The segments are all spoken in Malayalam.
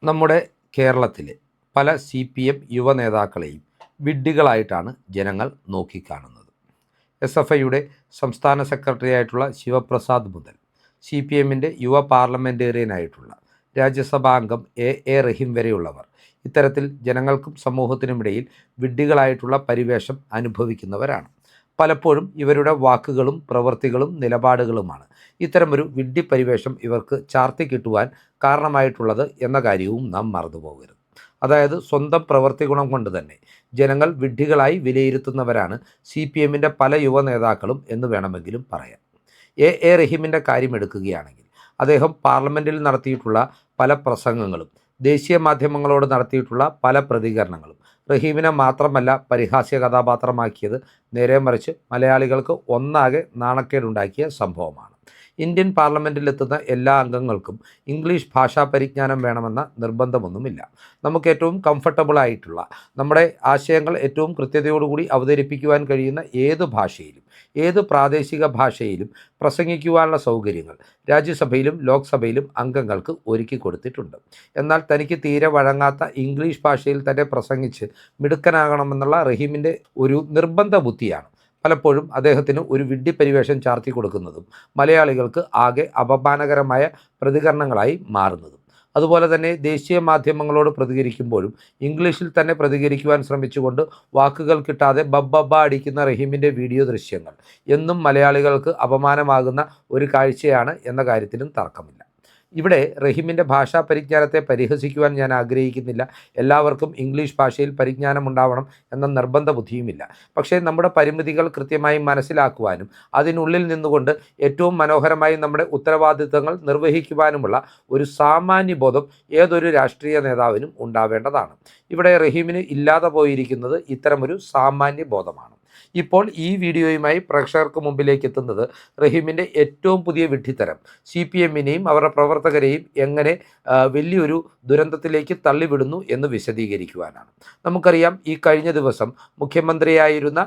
നമ്മുടെ കേരളത്തിലെ പല CPM യുവ നേതാക്കളെയും വിഡ്ഢികളായിട്ടാണ് ജനങ്ങൾ നോക്കിക്കാണുന്നത്. SFIയുടെ സംസ്ഥാന സെക്രട്ടറി ആയിട്ടുള്ള ശിവപ്രസാദ് മുതൽ CPMൻ്റെ യുവ പാർലമെൻറ്റേറിയനായിട്ടുള്ള രാജ്യസഭാ അംഗം A റഹീം വരെയുള്ളവർ ഇത്തരത്തിൽ ജനങ്ങൾക്കും സമൂഹത്തിനുമിടയിൽ വിഡ്ഢികളായിട്ടുള്ള പരിവേഷം അനുഭവിക്കുന്നവരാണ്. പലപ്പോഴും ഇവരുടെ വാക്കുകളും പ്രവൃത്തികളും നിലപാടുകളുമാണ് ഇത്തരമൊരു വിഡ്ഢി പരിവേഷം ഇവർക്ക് ചാർത്തി കിട്ടുവാൻ കാരണമായിട്ടുള്ളത് എന്ന കാര്യവും നാം മറന്നുപോകരുത്. അതായത് സ്വന്തം പ്രവൃത്തി ഗുണം കൊണ്ട് തന്നെ ജനങ്ങൾ വിഡ്ഢികളായി വിലയിരുത്തുന്നവരാണ് CPMൻ്റെ പല യുവ നേതാക്കളും എന്ന് വേണമെങ്കിലും പറയാം. A റഹീമിൻ്റെ കാര്യം എടുക്കുകയാണെങ്കിൽ അദ്ദേഹം പാർലമെൻറ്റിൽ നടത്തിയിട്ടുള്ള പല പ്രസംഗങ്ങളും ദേശീയ മാധ്യമങ്ങളോട് നടത്തിയിട്ടുള്ള പല പ്രതികരണങ്ങളും റഹീമിനെ മാത്രമല്ല പരിഹാസ്യ കഥാപാത്രമാക്കിയത്, നേരെ മറിച്ച് മലയാളികൾക്ക് ഒന്നാകെ നാണക്കേടുണ്ടാക്കിയ സംഭവമാണ്. ഇന്ത്യൻ പാർലമെൻറ്റിലെത്തുന്ന എല്ലാ അംഗങ്ങൾക്കും ഇംഗ്ലീഷ് ഭാഷാ പരിജ്ഞാനം വേണമെന്ന നിർബന്ധമൊന്നുമില്ല. നമുക്ക് ഏറ്റവും കംഫർട്ടബിളായിട്ടുള്ള നമ്മുടെ ആശയങ്ങൾ ഏറ്റവും കൃത്യതയോടുകൂടി അവതരിപ്പിക്കുവാൻ കഴിയുന്ന ഏത് ഭാഷയിലും ഏത് പ്രാദേശിക ഭാഷയിലും പ്രസംഗിക്കുവാനുള്ള സൗകര്യങ്ങൾ രാജ്യസഭയിലും ലോക്സഭയിലും അംഗങ്ങൾക്ക് ഒരുക്കി കൊടുത്തിട്ടുണ്ട്. എന്നാൽ തനിക്ക് തീരെ വഴങ്ങാത്ത ഇംഗ്ലീഷ് ഭാഷയിൽ തന്നെ പ്രസംഗിച്ച് മിടുക്കനാകണമെന്നുള്ള റഹീമിൻ്റെ ഒരു നിർബന്ധ ബുദ്ധിയാണ് പലപ്പോഴും അദ്ദേഹത്തിന് ഒരു വിഡ്ഢി പരിവേഷം ചാർത്തി കൊടുക്കുന്നതും മലയാളികൾക്ക് ആകെ അപമാനകരമായ പ്രതികരണങ്ങളായി മാറുന്നതും. അതുപോലെ തന്നെ ദേശീയ മാധ്യമങ്ങളോട് പ്രതികരിക്കുമ്പോഴും ഇംഗ്ലീഷിൽ തന്നെ പ്രതികരിക്കുവാൻ ശ്രമിച്ചുകൊണ്ട് വാക്കുകൾ കിട്ടാതെ ബബ്ബബ്ബ അടിക്കുന്ന റഹീമിൻ്റെ വീഡിയോ ദൃശ്യങ്ങൾ എന്നും മലയാളികൾക്ക് അപമാനമാകുന്ന ഒരു കാഴ്ചയാണ് എന്ന കാര്യത്തിലും തർക്കമില്ല. ഇവിടെ റഹീമിൻ്റെ ഭാഷാ പരിജ്ഞാനത്തെ പരിഹസിക്കുവാൻ ഞാൻ ആഗ്രഹിക്കുന്നില്ല. എല്ലാവർക്കും ഇംഗ്ലീഷ് ഭാഷയിൽ പരിജ്ഞാനം ഉണ്ടാവണം എന്ന നിർബന്ധ ബുദ്ധിയുമില്ല. പക്ഷേ നമ്മുടെ പരിമിതികൾ കൃത്യമായി മനസ്സിലാക്കുവാനും അതിനുള്ളിൽ നിന്നുകൊണ്ട് ഏറ്റവും മനോഹരമായി നമ്മുടെ ഉത്തരവാദിത്തങ്ങൾ നിർവഹിക്കുവാനുമുള്ള ഒരു സാമാന്യബോധം ഏതൊരു രാഷ്ട്രീയ നേതാവിനും ഉണ്ടാവേണ്ടതാണ്. ഇവിടെ റഹീമിന് ഇല്ലാതെ പോയിരിക്കുന്നത് ഇത്തരമൊരു സാമാന്യബോധമാണ്. ഇപ്പോൾ ഈ വീഡിയോയുമായി പ്രേക്ഷകർക്ക് മുമ്പിലേക്ക് എത്തുന്നത് റഹീമിൻ്റെ ഏറ്റവും പുതിയ വിഡ്ഢിത്തരം CPMനെയും അവരുടെ പ്രവർത്തകരെയും എങ്ങനെ വലിയൊരു ദുരന്തത്തിലേക്ക് തള്ളിവിടുന്നു എന്ന് വിശദീകരിക്കുവാനാണ്. നമുക്കറിയാം, ഈ കഴിഞ്ഞ ദിവസം മുഖ്യമന്ത്രിയായിരുന്ന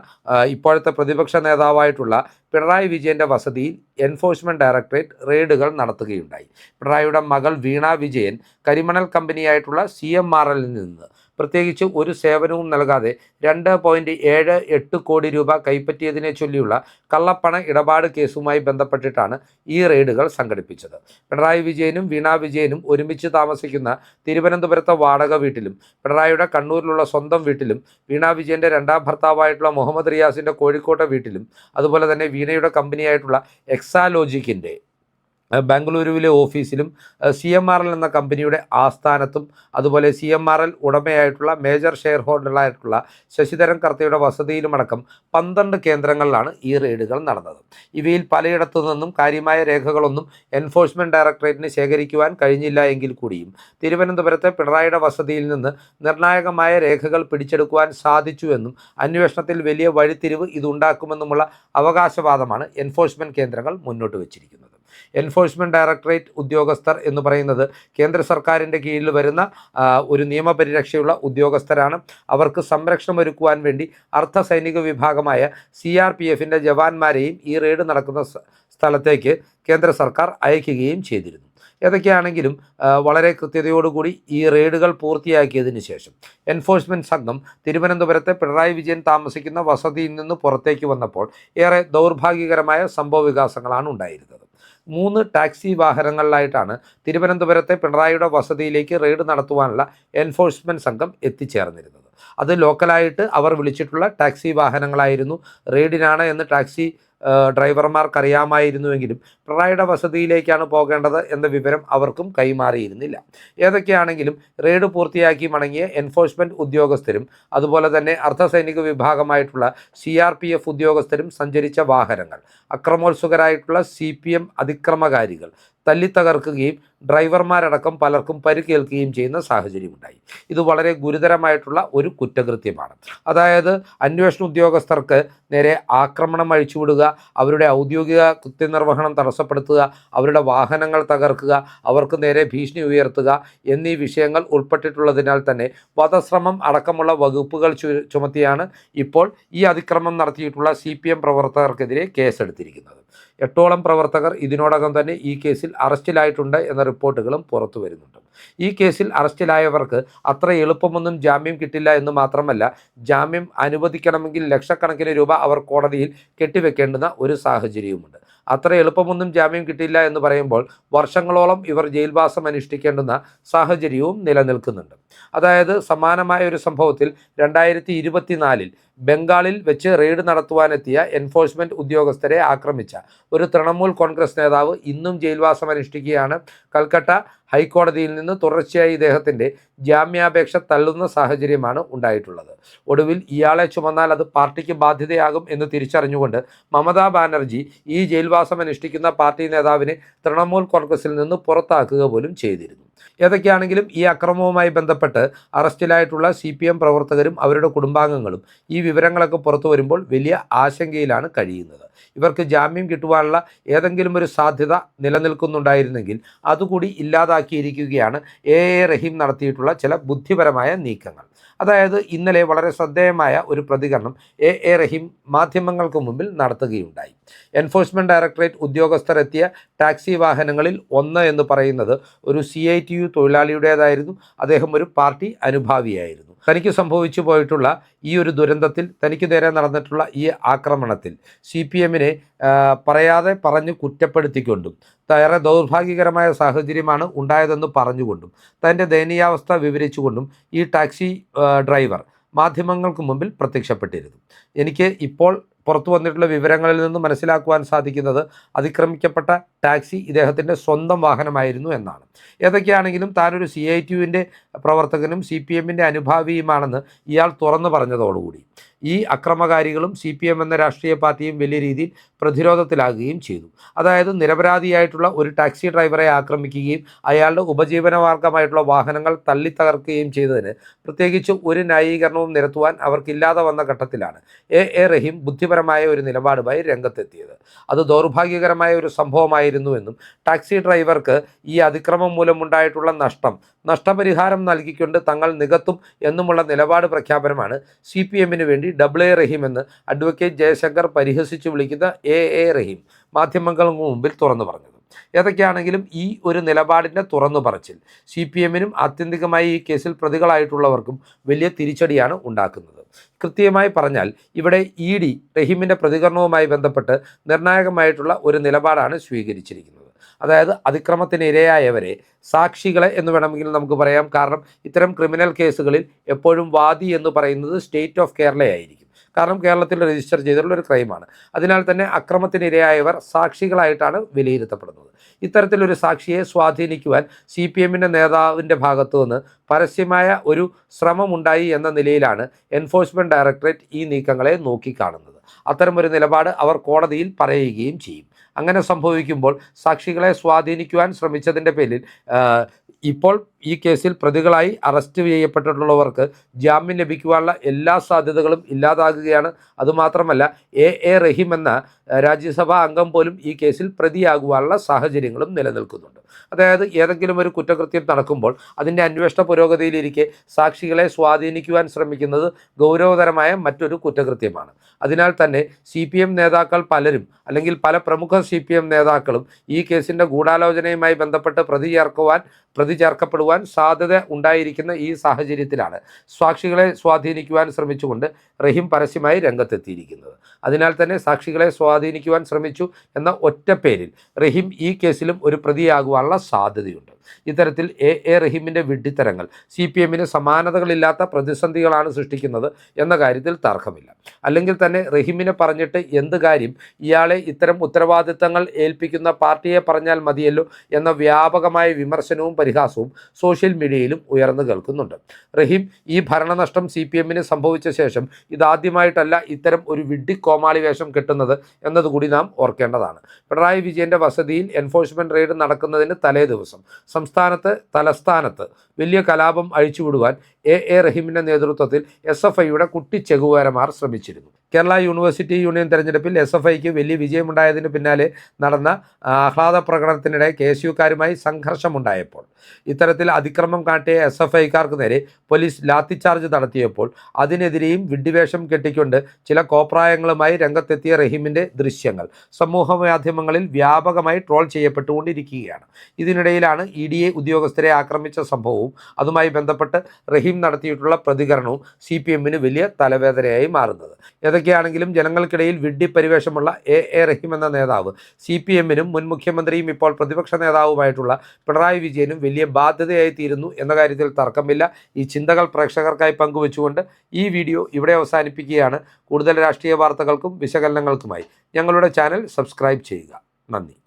ഇപ്പോഴത്തെ പ്രതിപക്ഷ നേതാവായിട്ടുള്ള പിണറായി വിജയൻ്റെ വസതിയിൽ എൻഫോഴ്സ്മെൻറ്റ് ഡയറക്ടറേറ്റ് റെയ്ഡുകൾ നടത്തുകയുണ്ടായി. പിണറായിയുടെ മകൾ വീണ വിജയൻ കരിമണൽ കമ്പനിയായിട്ടുള്ള CMRL നിന്ന് പ്രത്യേകിച്ച് ഒരു സേവനവും നൽകാതെ 2.78 കോടി രൂപ കൈപ്പറ്റിയതിനെ ചൊല്ലിയുള്ള കള്ളപ്പണ ഇടപാട് കേസുമായി ബന്ധപ്പെട്ടിട്ടാണ് ഈ റെയ്ഡുകൾ സംഘടിപ്പിച്ചത്. പിണറായി വിജയനും വീണ വിജയനും ഒരുമിച്ച് താമസിക്കുന്ന തിരുവനന്തപുരത്തെ വാടക വീട്ടിലും പിണറായിയുടെ കണ്ണൂരിലുള്ള സ്വന്തം വീട്ടിലും വീണ വിജയൻ്റെ രണ്ടാം ഭർത്താവായിട്ടുള്ള മുഹമ്മദ് റിയാസിൻ്റെ കോഴിക്കോട്ടെ വീട്ടിലും അതുപോലെ തന്നെ വീണയുടെ കമ്പനിയായിട്ടുള്ള എക്സാലോജിക്കിൻ്റെ ബാംഗ്ലൂരുവിലെ ഓഫീസിലും CMRL എന്ന കമ്പനിയുടെ ആസ്ഥാനത്തും അതുപോലെ CMRL ഉടമയായിട്ടുള്ള മേജർ ഷെയർ ഹോൾഡറായിട്ടുള്ള ശശിധരൻ കർത്തയുടെ വസതിയിലുമടക്കം 12 കേന്ദ്രങ്ങളിലാണ് ഈ റെയ്ഡുകൾ നടന്നത്. ഇവയിൽ പലയിടത്തു നിന്നും കാര്യമായ രേഖകളൊന്നും എൻഫോഴ്സ്മെൻറ്റ് ഡയറക്ടറേറ്റിന് ശേഖരിക്കുവാൻ കഴിഞ്ഞില്ല എങ്കിൽ കൂടിയും തിരുവനന്തപുരത്തെ പിണറായിയുടെ വസതിയിൽ നിന്ന് നിർണായകമായ രേഖകൾ പിടിച്ചെടുക്കുവാൻ സാധിച്ചുവെന്നും അന്വേഷണത്തിൽ വലിയ വഴിത്തിരിവ് ഇതുണ്ടാക്കുമെന്നുമുള്ള അവകാശവാദമാണ് എൻഫോഴ്സ്മെൻറ്റ് കേന്ദ്രങ്ങൾ മുന്നോട്ട് വച്ചിരിക്കുന്നത്. എൻഫോഴ്സ്മെൻറ്റ് ഡയറക്ടറേറ്റ് ഉദ്യോഗസ്ഥർ എന്ന് പറയുന്നത് കേന്ദ്ര സർക്കാരിൻ്റെ കീഴിൽ വരുന്ന ഒരു നിയമപരിരക്ഷയുള്ള ഉദ്യോഗസ്ഥരാണ്. അവർക്ക് സംരക്ഷണം ഒരുക്കുവാൻ വേണ്ടി അർദ്ധ സൈനിക വിഭാഗമായ CRPFൻ്റെ ജവാന്മാരെയും ഈ റെയ്ഡ് നടക്കുന്ന സ്ഥലത്തേക്ക് കേന്ദ്ര സർക്കാർ അയക്കുകയും ചെയ്തിരുന്നു. ഏതൊക്കെയാണെങ്കിലും വളരെ കൃത്യതയോടുകൂടി ഈ റെയ്ഡുകൾ പൂർത്തിയാക്കിയതിന് ശേഷം എൻഫോഴ്സ്മെൻറ്റ് സംഘം തിരുവനന്തപുരത്തെ പിണറായി വിജയൻ താമസിക്കുന്ന വസതിയിൽ നിന്ന് പുറത്തേക്ക് വന്നപ്പോൾ ഏറെ ദൗർഭാഗ്യകരമായ സംഭവ വികാസങ്ങളാണ് ഉണ്ടായിരുന്നത്. 3 ടാക്സി വാഹനങ്ങളിലായിട്ടാണ് തിരുവനന്തപുരത്തെ പിണറായിയുടെ വസതിയിലേക്ക് റെയ്ഡ് നടത്തുവാനുള്ള എൻഫോഴ്സ്മെൻറ്റ് സംഘം എത്തിച്ചേർന്നിരുന്നത്. അത് ലോക്കലായിട്ട് അവർ വിളിച്ചിട്ടുള്ള ടാക്സി വാഹനങ്ങളായിരുന്നു. റെയ്ഡിനാണ് എന്ന് ടാക്സി ഡ്രൈവർമാർക്കറിയാമായിരുന്നുവെങ്കിലും പിണറായിയുടെ വസതിയിലേക്കാണ് പോകേണ്ടത് എന്ന വിവരം അവർക്കും കൈമാറിയിരുന്നില്ല. ഏതൊക്കെയാണെങ്കിലും റെയ്ഡ് പൂർത്തിയാക്കി മടങ്ങിയ എൻഫോഴ്സ്മെൻറ്റ് ഉദ്യോഗസ്ഥരും അതുപോലെ തന്നെ അർദ്ധസൈനിക വിഭാഗമായിട്ടുള്ള CRPF ഉദ്യോഗസ്ഥരും സഞ്ചരിച്ച വാഹനങ്ങൾ അക്രമോത്സുകരായിട്ടുള്ള CPM അതിക്രമകാരികൾ തല്ലിത്തകർക്കുകയും ഡ്രൈവർമാരടക്കം പലർക്കും പരിക്കേൽക്കുകയും ചെയ്യുന്ന സാഹചര്യമുണ്ടായി. ഇത് വളരെ ഗുരുതരമായിട്ടുള്ള ഒരു കുറ്റകൃത്യമാണ്. അതായത് അന്വേഷണ ഉദ്യോഗസ്ഥർക്ക് നേരെ ആക്രമണം അഴിച്ചുവിടുക, അവരുടെ ഔദ്യോഗിക കൃത്യനിർവഹണം തടസ്സപ്പെടുത്തുക, അവരുടെ വാഹനങ്ങൾ തകർക്കുക, അവർക്ക് നേരെ ഭീഷണി ഉയർത്തുക എന്നീ വിഷയങ്ങൾ ഉൾപ്പെട്ടിട്ടുള്ളതിനാൽ തന്നെ വധശ്രമം അടക്കമുള്ള വകുപ്പുകൾ ചുമത്തിയാണ് ഇപ്പോൾ ഈ അതിക്രമം നടത്തിയിട്ടുള്ള CPM പ്രവർത്തകർക്കെതിരെ കേസെടുത്തിരിക്കുന്നത്. 8ഓളം പ്രവർത്തകർ ഇതിനോടകം തന്നെ ഈ കേസിൽ അറസ്റ്റിലായിട്ടുണ്ട് എന്ന റിപ്പോർട്ടുകളും പുറത്തു വരുന്നുണ്ട്. ഈ കേസിൽ അറസ്റ്റിലായവർക്ക് അത്ര എളുപ്പമൊന്നും ജാമ്യം കിട്ടില്ല എന്ന് മാത്രമല്ല, ജാമ്യം അനുവദിക്കണമെങ്കിൽ ലക്ഷക്കണക്കിന് രൂപ അവർ കോടതിയിൽ കെട്ടിവെക്കേണ്ടുന്ന ഒരു സാഹചര്യവുമുണ്ട്. അത്ര എളുപ്പമൊന്നും ജാമ്യം കിട്ടില്ല എന്ന് പറയുമ്പോൾ വർഷങ്ങളോളം ഇവർ ജയിൽവാസം അനുഷ്ഠിക്കേണ്ടുന്ന സാഹചര്യവും നിലനിൽക്കുന്നുണ്ട്. അതായത് സമാനമായ ഒരു സംഭവത്തിൽ 2024 ബംഗാളിൽ വെച്ച് റെയ്ഡ് നടത്തുവാനെത്തിയ എൻഫോഴ്സ്മെന്റ് ഉദ്യോഗസ്ഥരെ ആക്രമിച്ച ഒരു തൃണമൂൽ കോൺഗ്രസ് നേതാവ് ഇന്നും ജയിൽവാസം അനുഷ്ഠിക്കുകയാണ്. കൽക്കട്ട ഹൈക്കോടതിയിൽ നിന്ന് തുടർച്ചയായി ഇദ്ദേഹത്തിൻ്റെ ജാമ്യാപേക്ഷ തള്ളുന്ന സാഹചര്യമാണ് ഉണ്ടായിട്ടുള്ളത്. ഒടുവിൽ ഇയാളെ ചുമന്നാൽ അത് പാർട്ടിക്ക് ബാധ്യതയാകും എന്ന് തിരിച്ചറിഞ്ഞുകൊണ്ട് മമതാ ബാനർജി ഈ ജയിൽവാസം അനുഷ്ഠിക്കുന്ന പാർട്ടി നേതാവിനെ തൃണമൂൽ കോൺഗ്രസിൽ നിന്ന് പുറത്താക്കുക പോലും ചെയ്തിരുന്നു. ഏതൊക്കെയാണെങ്കിലും ഈ അക്രമവുമായി ബന്ധപ്പെട്ട് അറസ്റ്റിലായിട്ടുള്ള CPM പ്രവർത്തകരും അവരുടെ കുടുംബാംഗങ്ങളും ഈ വിവരങ്ങളൊക്കെ പുറത്തു വരുമ്പോൾ വലിയ ആശങ്കയിലാണ് കഴിയുന്നത്. ഇവർക്ക് ജാമ്യം കിട്ടുവാനുള്ള ഏതെങ്കിലും ഒരു സാധ്യത നിലനിൽക്കുന്നുണ്ടായിരുന്നെങ്കിൽ അതുകൂടി ഇല്ലാതാക്കിയിരിക്കുകയാണ് റഹീം നടത്തിയിട്ടുള്ള ചില ബുദ്ധിപരമായ നീക്കങ്ങൾ. അതായത് ഇന്നലെ വളരെ ശ്രദ്ധേയമായ ഒരു പ്രതികരണം റഹീം മാധ്യമങ്ങൾക്ക് മുമ്പിൽ നടത്തുകയുണ്ടായി. എൻഫോഴ്സ്മെന്റ് ഡയറക്ടറേറ്റ് ഉദ്യോഗസ്ഥർ എത്തിയ ടാക്സി വാഹനങ്ങളിൽ ഒന്ന് എന്ന് പറയുന്നത് ഒരു CITU തൊഴിലാളിയുടേതായിരുന്നു. അദ്ദേഹം ഒരു പാർട്ടി അനുഭാവിയായിരുന്നു. തനിക്ക് സംഭവിച്ചു പോയിട്ടുള്ള ഈ ഒരു ദുരന്തത്തിൽ, തനിക്ക് നേരെ നടന്നിട്ടുള്ള ഈ ആക്രമണത്തിൽ CPMനെ പറയാതെ പറഞ്ഞ് കുറ്റപ്പെടുത്തിക്കൊണ്ടും ഏറെ ദൗർഭാഗ്യകരമായ സാഹചര്യമാണ് ഉണ്ടായതെന്ന് പറഞ്ഞുകൊണ്ടും തൻ്റെ ദയനീയാവസ്ഥ വിവരിച്ചുകൊണ്ടും ഈ ടാക്സി ഡ്രൈവർ മാധ്യമങ്ങൾക്ക് മുമ്പിൽ പ്രത്യക്ഷപ്പെട്ടിരുന്നു. എനിക്ക് ഇപ്പോൾ പുറത്തു വന്നിട്ടുള്ള വിവരങ്ങളിൽ നിന്ന് മനസ്സിലാക്കുവാൻ സാധിക്കുന്നത് അതിക്രമിക്കപ്പെട്ട ടാക്സി ഇദ്ദേഹത്തിൻ്റെ സ്വന്തം വാഹനമായിരുന്നു എന്നാണ്. ഏതൊക്കെയാണെങ്കിലും താനൊരു CITUവിൻ്റെ പ്രവർത്തകനും CPMൻ്റെ അനുഭാവിയുമാണെന്ന് ഇയാൾ തുറന്നു പറഞ്ഞതോടുകൂടി ഈ അക്രമകാരികളും CPM എന്ന രാഷ്ട്രീയ പാർട്ടിയും വലിയ രീതിയിൽ പ്രതിരോധത്തിലാകുകയും ചെയ്തു. അതായത് നിരപരാധിയായിട്ടുള്ള ഒരു ടാക്സി ഡ്രൈവറെ ആക്രമിക്കുകയും അയാളുടെ ഉപജീവനമാർഗമായിട്ടുള്ള വാഹനങ്ങൾ തള്ളിത്തകർക്കുകയും ചെയ്തതിന് പ്രത്യേകിച്ച് ഒരു ന്യായീകരണവും നിരത്തുവാൻ അവർക്കില്ലാതെ വന്ന ഘട്ടത്തിലാണ് റഹീം ബുദ്ധിപരമായ ഒരു നിലപാടുമായി രംഗത്തെത്തിയത്. അത് ദൗർഭാഗ്യകരമായ ഒരു സംഭവമായിരുന്നുവെന്നും ടാക്സി ഡ്രൈവർക്ക് ഈ അതിക്രമം മൂലമുണ്ടായിട്ടുള്ള നഷ്ടപരിഹാരം നൽകിക്കൊണ്ട് തങ്ങൾ നികത്തും എന്നുമുള്ള നിലപാട് പ്രഖ്യാപനമാണ് CPMന് വേണ്ടി റഹീം എന്ന് അഡ്വക്കേറ്റ് ജയശങ്കർ പരിഹസിച്ചു വിളിക്കുന്ന റഹീം മാധ്യമങ്ങൾക്ക് മുമ്പിൽ തുറന്നു പറഞ്ഞത്. ഏതൊക്കെയാണെങ്കിലും ഈ ഒരു നിലപാടിൻ്റെ തുറന്നു പറച്ചിൽ CPMനും ആത്യന്തികമായി ഈ കേസിൽ പ്രതികളായിട്ടുള്ളവർക്കും വലിയ തിരിച്ചടിയാണ് ഉണ്ടാക്കുന്നത്. കൃത്യമായി പറഞ്ഞാൽ ഇവിടെ ED റഹീമിൻ്റെ പ്രതികരണവുമായി ബന്ധപ്പെട്ട് നിർണായകമായിട്ടുള്ള ഒരു നിലപാടാണ് സ്വീകരിച്ചിരിക്കുന്നത്. അതായത് അതിക്രമത്തിന് ഇരയായവരെ സാക്ഷികളെ എന്ന് വേണമെങ്കിൽ നമുക്ക് പറയാം. കാരണം ഇത്തരം ക്രിമിനൽ കേസുകളിൽ എപ്പോഴും വാദി എന്ന് പറയുന്നത് സ്റ്റേറ്റ് ഓഫ് കേരളയായിരിക്കും. കാരണം കേരളത്തിൽ രജിസ്റ്റർ ചെയ്തിട്ടുള്ള ഒരു ക്രൈമാണ്. അതിനാൽ തന്നെ അക്രമത്തിനിരയായവർ സാക്ഷികളായിട്ടാണ് വിലയിരുത്തപ്പെടുന്നത്. ഇത്തരത്തിലൊരു സാക്ഷിയെ സ്വാധീനിക്കുവാൻ CPMൻ്റെ നേതാവിൻ്റെ ഭാഗത്തു നിന്ന് പരസ്യമായ ഒരു ശ്രമമുണ്ടായി എന്ന നിലയിലാണ് എൻഫോഴ്സ്മെന്റ് ഡയറക്ടറേറ്റ് ഈ നീക്കങ്ങളെ നോക്കിക്കാണുന്നത്. അത്തരമൊരു നിലപാട് അവർ കോടതിയിൽ പറയുകയും ചെയ്യും. അങ്ങനെ സംഭവിക്കുമ്പോൾ സാക്ഷികളെ സ്വാധീനിക്കുവാൻ ശ്രമിച്ചതിൻ്റെ പേരിൽ ഇപ്പോൾ ഈ കേസിൽ പ്രതികളായി അറസ്റ്റ് ചെയ്യപ്പെട്ടിട്ടുള്ളവർക്ക് ജാമ്യം ലഭിക്കുവാനുള്ള എല്ലാ സാധ്യതകളും ഇല്ലാതാകുകയാണ്. അതുമാത്രമല്ല റഹീം എന്ന രാജ്യസഭാ അംഗം പോലും ഈ കേസിൽ പ്രതിയാകുവാനുള്ള സാഹചര്യങ്ങളും നിലനിൽക്കുന്നുണ്ട്. അതായത് ഏതെങ്കിലും ഒരു കുറ്റകൃത്യം നടക്കുമ്പോൾ അതിൻ്റെ അന്വേഷണ പുരോഗതിയിലിരിക്കെ സാക്ഷികളെ സ്വാധീനിക്കുവാൻ ശ്രമിക്കുന്നത് ഗൗരവതരമായ മറ്റൊരു കുറ്റകൃത്യമാണ്. അതിനാൽ തന്നെ CPM നേതാക്കൾ പലരും, അല്ലെങ്കിൽ പല പ്രമുഖ CPM നേതാക്കളും ഈ കേസിൻ്റെ ഗൂഢാലോചനയുമായി ബന്ധപ്പെട്ട് പ്രതി ചേർക്കപ്പെടുവാൻ സാധ്യത ഉണ്ടായിരിക്കുന്ന ഈ സാഹചര്യത്തിലാണ് സാക്ഷികളെ സ്വാധീനിക്കുവാൻ ശ്രമിച്ചുകൊണ്ട് റഹീം പരസ്യമായി രംഗത്തെത്തിയിരിക്കുന്നത്. അതിനാൽ തന്നെ സാക്ഷികളെ സ്വാധീനിക്കുവാൻ ശ്രമിച്ചു എന്ന ഒറ്റ പേരിൽ റഹീം ഈ കേസിലും ഒരു പ്രതിയാകുവാനുള്ള സാധ്യതയുണ്ട്. ഇത്തരത്തിൽ റഹീമിൻ്റെ വിഡ്ഢിത്തരങ്ങൾ CPMന് സമാനതകളില്ലാത്ത പ്രതിസന്ധികളാണ് സൃഷ്ടിക്കുന്നത് എന്ന കാര്യത്തിൽ തർക്കമില്ല. അല്ലെങ്കിൽ തന്നെ റഹീമിനെ പറഞ്ഞിട്ട് എന്ത് കാര്യം, ഇയാളെ ഇത്തരം ഉത്തരവാദിത്തങ്ങൾ ഏൽപ്പിക്കുന്ന പാർട്ടിയെ പറഞ്ഞാൽ മതിയല്ലോ എന്ന വ്യാപകമായ വിമർശനവും പരിഹാസവും സോഷ്യൽ മീഡിയയിലും ഉയർന്നു കേൾക്കുന്നുണ്ട്. റഹീം ഈ ഭരണനഷ്ടം CPMന് സംഭവിച്ച ശേഷം ഇതാദ്യമായിട്ടല്ല ഇത്തരം ഒരു വിഡ്ഢി കോമാളി വേഷം കെട്ടുന്നത് എന്നതുകൂടി നാം ഓർക്കേണ്ടതാണ്. പിണറായി വിജയൻ്റെ വസതിയിൽ എൻഫോഴ്സ്മെന്റ് റെയ്ഡ് നടക്കുന്നതിന് തലേ ദിവസം തലസ്ഥാനത്ത് വലിയ കലാപം അഴിച്ചുവിടുവാൻ റഹീമിൻ്റെ നേതൃത്വത്തിൽ SFIയുടെ കുട്ടി ചെകുവേരമാർ ശ്രമിച്ചിരുന്നു. കേരള യൂണിവേഴ്സിറ്റി യൂണിയൻ തെരഞ്ഞെടുപ്പിൽ SFIക്ക് വലിയ വിജയമുണ്ടായതിന് പിന്നാലെ നടന്ന ആഹ്ലാദ പ്രകടനത്തിനിടെ KSUക്കാരുമായി സംഘർഷമുണ്ടായപ്പോൾ ഇത്തരത്തിൽ അതിക്രമം കാട്ടിയ SFIക്കാർക്ക് നേരെ പോലീസ് ലാത്തിച്ചാർജ് നടത്തിയപ്പോൾ അതിനെതിരെയും വിഡ്ഢിവേഷം കെട്ടിക്കൊണ്ട് ചില കോപ്രായങ്ങളുമായി രംഗത്തെത്തിയ റഹീമിൻ്റെ ദൃശ്യങ്ങൾ സമൂഹ മാധ്യമങ്ങളിൽ വ്യാപകമായി ട്രോൾ ചെയ്യപ്പെട്ടുകൊണ്ടിരിക്കുകയാണ്. ഇതിനിടയിലാണ് EDA ഉദ്യോഗസ്ഥരെ ആക്രമിച്ച സംഭവവും അതുമായി ബന്ധപ്പെട്ട് റഹീം നടത്തിയിട്ടുള്ള പ്രതികരണവും CPMന് വലിയ തലവേദനയായി മാറുന്നത്. ഏതൊക്കെയാണെങ്കിലും ജനങ്ങൾക്കിടയിൽ വിഡ്ഢി പരിവേഷമുള്ള A റഹീം എന്ന നേതാവ് CPMനും മുൻ മുഖ്യമന്ത്രിയും ഇപ്പോൾ പ്രതിപക്ഷ നേതാവുമായിട്ടുള്ള പിണറായി വിജയനും വലിയ ബാധ്യതയായി തീരുന്നു എന്ന കാര്യത്തിൽ തർക്കമില്ല. ഈ ചിന്തകൾ പ്രേക്ഷകർക്കായി പങ്കുവെച്ചുകൊണ്ട് ഈ വീഡിയോ ഇവിടെ അവസാനിപ്പിക്കുകയാണ്. കൂടുതൽ രാഷ്ട്രീയ വാർത്തകൾക്കും വിശകലനങ്ങൾക്കുമായി ഞങ്ങളുടെ ചാനൽ സബ്സ്ക്രൈബ് ചെയ്യുക. നന്ദി.